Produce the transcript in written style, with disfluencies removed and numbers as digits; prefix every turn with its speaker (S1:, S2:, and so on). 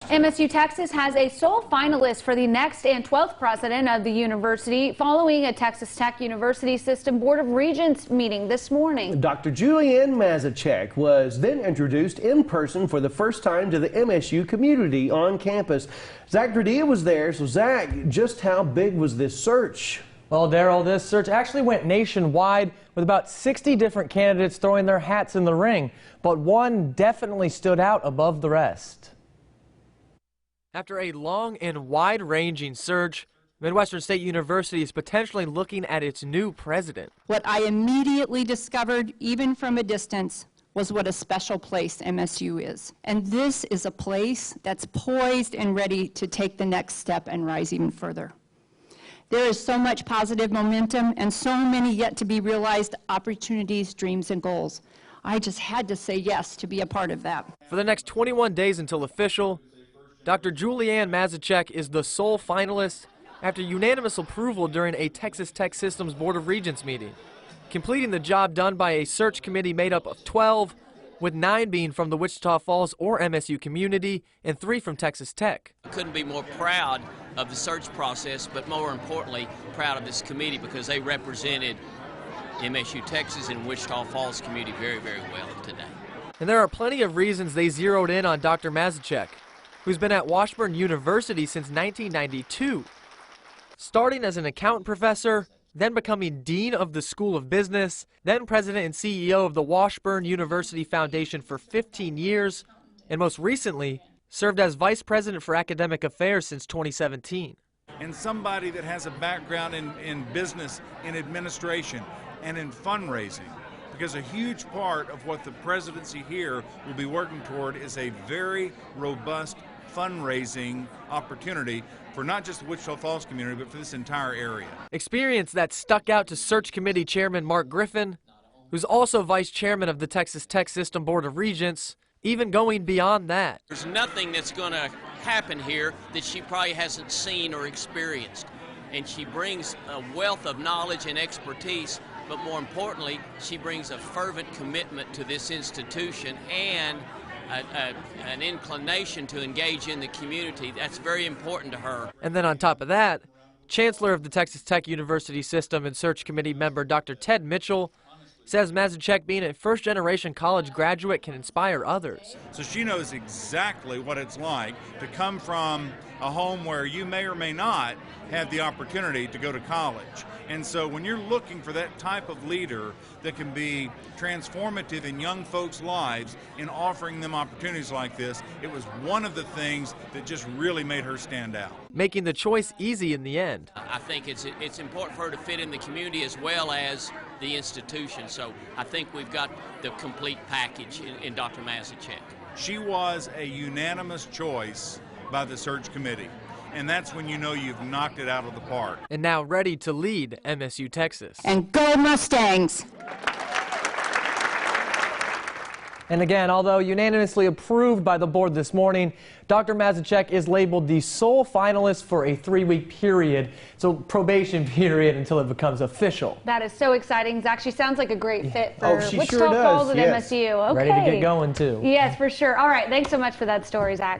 S1: MSU Texas has a sole finalist for the next and 12th president of the university following a Texas Tech University System Board of Regents meeting this morning.
S2: Dr. Julianne Mazachek was then introduced in person for the first time to the MSU community on campus. Zach Gradia was there. So Zach, just how big was this search?
S3: Well, Daryl, this search actually went nationwide with about 60 different candidates throwing their hats in the ring, but one definitely stood out above the rest. After a long and wide-ranging search, Midwestern State University is potentially looking at its new president.
S4: What I immediately discovered, even from a distance, was what a special place MSU is. And this is a place that's poised and ready to take the next step and rise even further. There is so much positive momentum and so many yet to be realized opportunities, dreams, and goals. I just had to say yes to be a part of that.
S3: For the next 21 days until official, Dr. Julianne Mazachek is the sole finalist after unanimous approval during a Texas Tech Systems Board of Regents meeting, completing the job done by a search committee made up of 12, with 9 being from the Wichita Falls or MSU community and 3 from Texas Tech.
S5: I couldn't be more proud of the search process, but more importantly, proud of this committee because they represented MSU Texas and Wichita Falls community very, very well today.
S3: And there are plenty of reasons they zeroed in on Dr. Mazachek, who's been at Washburn University since 1992, starting as an accountant professor, then becoming dean of the School of Business, then president and CEO of the Washburn University Foundation for 15 years, and most recently served as vice president for academic affairs since 2017.
S6: And somebody that has a background in business, in administration, and in fundraising. Because a huge part of what the presidency here will be working toward is a very robust fundraising opportunity for not just the Wichita Falls community, but for this entire area.
S3: Experience that stuck out to Search Committee Chairman Mark Griffin, who's also Vice Chairman of the Texas Tech System Board of Regents, even going beyond that.
S5: There's nothing that's going to happen here that she probably hasn't seen or experienced. And she brings a wealth of knowledge and expertise, but more importantly, she brings a fervent commitment to this institution and an inclination to engage in the community. That's very important to her.
S3: And then on top of that, Chancellor of the Texas Tech University System and Search Committee member Dr. Ted Mitchell says Mazachek, being a first-generation college graduate, can inspire others.
S6: So she knows exactly what it's like to come from a home where you may or may not have the opportunity to go to college. And so when you're looking for that type of leader that can be transformative in young folks' lives in offering them opportunities like this, it was one of the things that just really made her stand out.
S3: Making the choice easy in the end.
S5: I think it's important for her to fit in the community as well as the institution. So I think we've got the complete package in Dr. Mazachek.
S6: She was a unanimous choice by the search committee. And that's when you know you've knocked it out of the park.
S3: And now ready to lead MSU Texas.
S4: And go Mustangs!
S3: And again, although unanimously approved by the board this morning, Dr. Mazachek is labeled the sole finalist for a 3-week period, so probation period until it becomes official.
S1: That is so exciting. Zach, she sounds like a great fit for
S2: Wichita
S1: Falls and
S2: yes.
S1: MSU. Okay.
S3: Ready to get going, too.
S1: Yes, for sure. All right, thanks so much for that story, Zach.